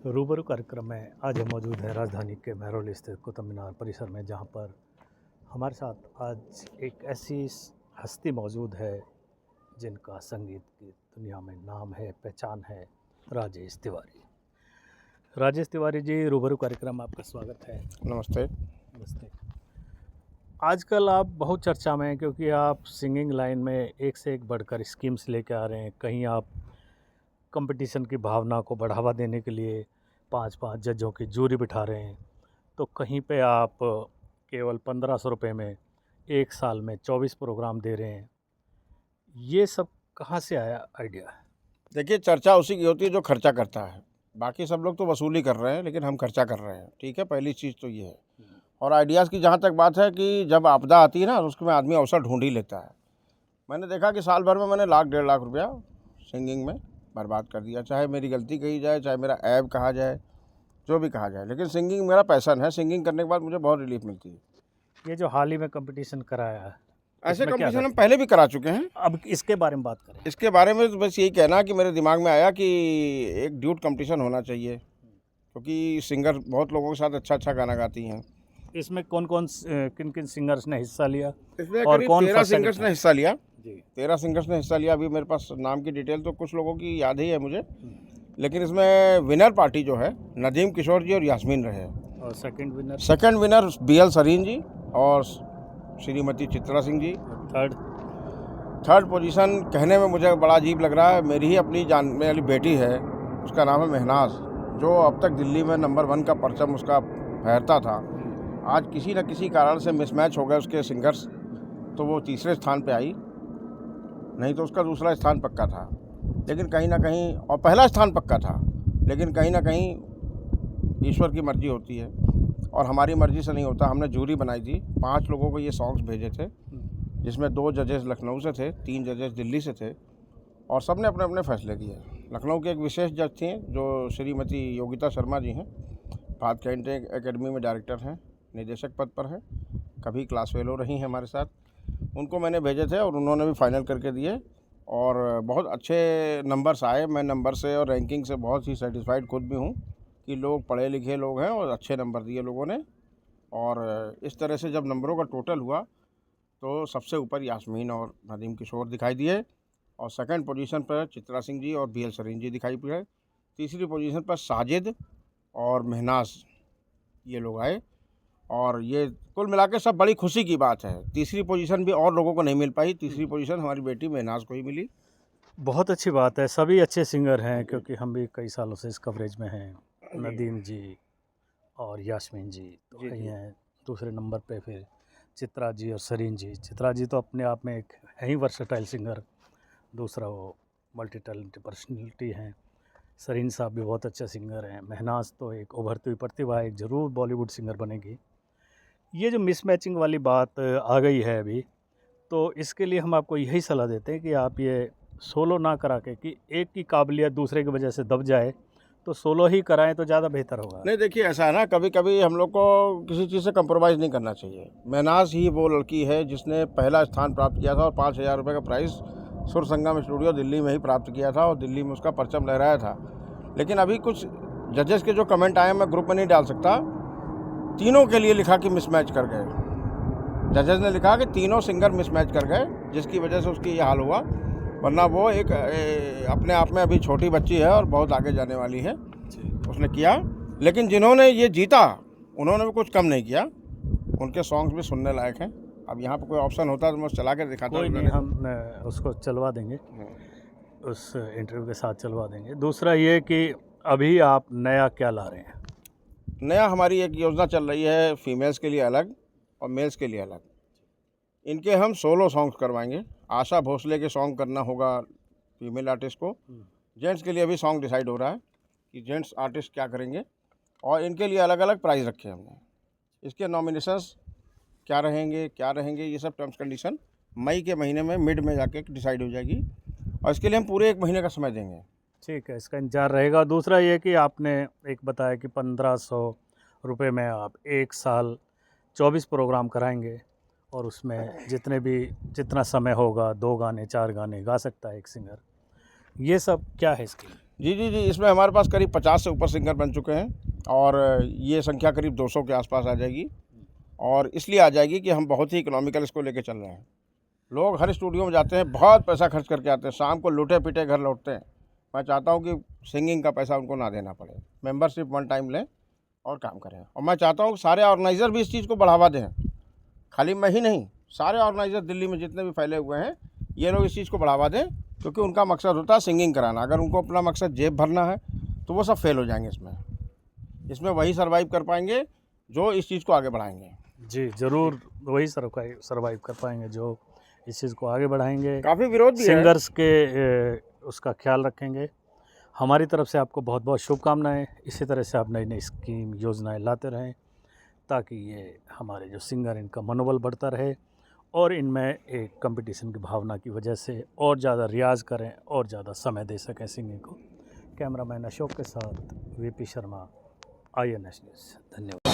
रूबरू कार्यक्रम में आज हम मौजूद हैं राजधानी के महरौली स्थित कुतुब मीनार परिसर में, जहां पर हमारे साथ आज एक ऐसी हस्ती मौजूद है जिनका संगीत की दुनिया में नाम है, पहचान है, राजेश तिवारी। राजेश तिवारी जी, रूबरू कार्यक्रम आपका स्वागत है। नमस्ते। नमस्ते। आजकल आप बहुत चर्चा में हैं क्योंकि आप सिंगिंग लाइन में एक से एक बढ़कर स्कीम्स लेके आ रहे हैं। कहीं आप कंपटीशन की भावना को बढ़ावा देने के लिए 5-5 जजों की जूरी बिठा रहे हैं, तो कहीं पे आप केवल 1500 रुपये में एक साल में 24 प्रोग्राम दे रहे हैं। ये सब कहाँ से आया आइडिया? देखिए, चर्चा उसी की होती है जो खर्चा करता है। बाकी सब लोग तो वसूली कर रहे हैं, लेकिन हम खर्चा कर रहे हैं। ठीक है, पहली चीज़ तो ये है। और आइडियाज़ की जहाँ तक बात है कि जब आपदा आती है ना, उसमें आदमी अवसर ढूंढ ही लेता है। मैंने देखा कि साल भर में मैंने 1-1.5 लाख रुपया सिंगिंग में बर्बाद कर दिया। चाहे मेरी गलती कही जाए, चाहे मेरा ऐब कहा जाए, जो भी कहा जाए, लेकिन सिंगिंग मेरा पैशन है। सिंगिंग करने के बाद मुझे बहुत रिलीफ मिलती है। ये जो हाल ही में कंपटीशन कराया है, ऐसे इसमें क्या कंपटीशन हम था? पहले भी करा चुके हैं। अब इसके बारे में बात करें। इसके बारे में तो बस यही कहना कि मेरे दिमाग में आया कि एक ड्यूट कंपटीशन होना चाहिए, क्योंकि सिंगर बहुत लोगों के साथ अच्छा गाना गाती हैं। इसमें किन किन सिंगर्स ने हिस्सा लिया इसमें और करीब कौन 13 फर्स्ट सिंगर्स सेकंड ने हिस्सा लिया। जी। 13 सिंगर्स ने हिस्सा लिया। अभी मेरे पास नाम की डिटेल तो कुछ लोगों की याद ही है मुझे, लेकिन इसमें विनर पार्टी जो है नदीम किशोर जी और यास्मीन रहे। और सेकंड विनर BL सरीन जी और श्रीमती चित्रा सिंह जी। थर्ड पोजीशन कहने में मुझे बड़ा अजीब लग रहा है, मेरी ही अपनी जानने वाली बेटी है, उसका नाम है महनाज, जो अब तक दिल्ली में नंबर 1 का परचम उसका फहरता था। आज किसी न किसी कारण से मिसमैच हो गए उसके सिंगर्स, तो वो तीसरे स्थान पे आई, नहीं तो उसका दूसरा स्थान पक्का था। लेकिन कहीं ना कहीं, और पहला स्थान पक्का था, लेकिन कहीं ना कहीं ईश्वर की मर्जी होती है और हमारी मर्जी से नहीं होता। हमने जूरी बनाई थी, 5 लोगों को ये सॉन्ग्स भेजे थे, जिसमें 2 जजेस लखनऊ से थे, 3 जजेस दिल्ली से थे, और सब ने अपने अपने फैसले दिए। लखनऊ के एक विशेष जज थी जो श्रीमती योगिता शर्मा जी हैं, भात कैंटे एकेडमी में डायरेक्टर हैं, निदेशक पद पर हैं, कभी क्लास फेलो रही हैं हमारे साथ। उनको मैंने भेजे थे और उन्होंने भी फाइनल करके दिए और बहुत अच्छे नंबर्स आए। मैं नंबर से और रैंकिंग से बहुत ही सेटिस्फाइड खुद भी हूँ कि लोग पढ़े लिखे लोग हैं और अच्छे नंबर दिए लोगों ने। और इस तरह से जब नंबरों का टोटल हुआ तो सबसे ऊपर यास्मीन और नदीम किशोर दिखाई दिए, और सेकंड पोजीशन पर चित्रा सिंह जी और BL सरीन जी दिखाई पड़े। तीसरी पोजीशन पर साजिद और महनाज ये लोग आए, और ये कुल मिला के सब बड़ी खुशी की बात है। तीसरी पोजीशन भी और लोगों को नहीं मिल पाई, तीसरी पोजीशन हमारी बेटी महनाज को ही मिली। बहुत अच्छी बात है, सभी अच्छे सिंगर हैं क्योंकि हम भी कई सालों से इस कवरेज में हैं। नदीम जी और यास्मीन जी तो कहीं हैं। दूसरे नंबर पे फिर चित्रा जी और सरीन जी। चित्रा जी तो अपने आप में एक है ही वर्सेटाइल सिंगर, दूसरा वो मल्टी टैलेंटेड पर्सनैलिटी हैं। सरीन साहब भी बहुत अच्छे सिंगर हैं। महनाज तो एक उभरती हुई प्रतिभा, एक ज़रूर बॉलीवुड सिंगर बनेगी। ये जो मिसमैचिंग वाली बात आ गई है अभी, तो इसके लिए हम आपको यही सलाह देते हैं कि आप ये सोलो ना करा के, कि एक की काबिलियत दूसरे की वजह से दब जाए, तो सोलो ही कराएं तो ज़्यादा बेहतर होगा। नहीं, देखिए ऐसा है ना, कभी कभी हम लोग को किसी चीज़ से कंप्रोमाइज़ नहीं करना चाहिए। महनाज ही वो लड़की है जिसने पहला स्थान प्राप्त किया था और 5,000 रुपये का प्राइज़ सुर संगम स्टूडियो दिल्ली में ही प्राप्त किया था, और दिल्ली में उसका परचम लहराया था। लेकिन अभी कुछ जजेस के जो कमेंट आए, मैं ग्रुप में नहीं डाल सकता, तीनों के लिए लिखा कि मिसमैच कर गए। जजेस ने लिखा कि तीनों सिंगर मिसमैच कर गए, जिसकी वजह से उसकी ये हाल हुआ। वरना वो एक अपने आप में अभी छोटी बच्ची है और बहुत आगे जाने वाली है, उसने किया। लेकिन जिन्होंने ये जीता उन्होंने भी कुछ कम नहीं किया, उनके सॉन्ग्स भी सुनने लायक हैं। अब यहाँ पर कोई ऑप्शन होता है तो मैं चला कर दिखाता हूँ। कोई नहीं, हम उसको चलवा देंगे, उस इंटरव्यू के साथ चलवा देंगे। दूसरा ये कि अभी आप नया क्या ला रहे हैं? नया हमारी एक योजना चल रही है, फीमेल्स के लिए अलग और मेल्स के लिए अलग। इनके हम सोलो सॉन्ग्स करवाएंगे। आशा भोसले के सॉन्ग करना होगा फीमेल आर्टिस्ट को। जेंट्स के लिए अभी सॉन्ग डिसाइड हो रहा है कि जेंट्स आर्टिस्ट क्या करेंगे, और इनके लिए अलग अलग प्राइज़ रखे हमने। इसके नॉमिनेशंस क्या रहेंगे ये सब टर्म्स कंडीशन मई के महीने में मिड में जाके डिसाइड हो जाएगी, और इसके लिए हम पूरे 1 महीने का समय देंगे। ठीक है, इसका इंतजार रहेगा। दूसरा ये कि आपने एक बताया कि 1500 रुपये में आप एक साल 24 प्रोग्राम कराएंगे, और उसमें जितना समय होगा 2 गाने 4 गाने गा सकता है एक सिंगर। ये सब क्या है इसके? जी जी जी, इसमें हमारे पास करीब 50 से ऊपर सिंगर बन चुके हैं और ये संख्या करीब 200 के आसपास आ जाएगी। और इसलिए आ जाएगी कि हम बहुत ही इकोनॉमिकल इसको लेके चल रहे हैं। लोग हर स्टूडियो में जाते हैं, बहुत पैसा खर्च करके आते हैं, शाम को लूटे पीटे घर लौटते हैं। मैं चाहता हूँ कि सिंगिंग का पैसा उनको ना देना पड़े, मेंबरशिप वन टाइम लें और काम करें। और मैं चाहता हूँ कि सारे ऑर्गेनाइज़र भी इस चीज़ को बढ़ावा दें, खाली मैं ही नहीं, सारे ऑर्गेनाइज़र दिल्ली में जितने भी फैले हुए हैं ये लोग इस चीज़ को बढ़ावा दें, क्योंकि उनका मकसद होता है सिंगिंग कराना। अगर उनको अपना मकसद जेब भरना है तो वो सब फेल हो जाएंगे। इसमें वही सर्वाइव कर पाएंगे जो इस चीज़ को आगे बढ़ाएंगे। जी ज़रूर, वही सर्वाइव कर पाएंगे जो इस चीज़ को आगे बढ़ाएंगे, काफ़ी विरोध भी है। सिंगर्स के उसका ख्याल रखेंगे। हमारी तरफ से आपको बहुत बहुत शुभकामनाएं। इसी तरह से आप नई नई स्कीम योजनाएं लाते रहें ताकि ये हमारे जो सिंगर इनका मनोबल बढ़ता रहे और इनमें एक कंपटीशन की भावना की वजह से और ज़्यादा रियाज़ करें और ज़्यादा समय दे सकें सिंगिंग को। कैमरामैन अशोक के साथ वीपी शर्मा, INS न्यूज़। धन्यवाद।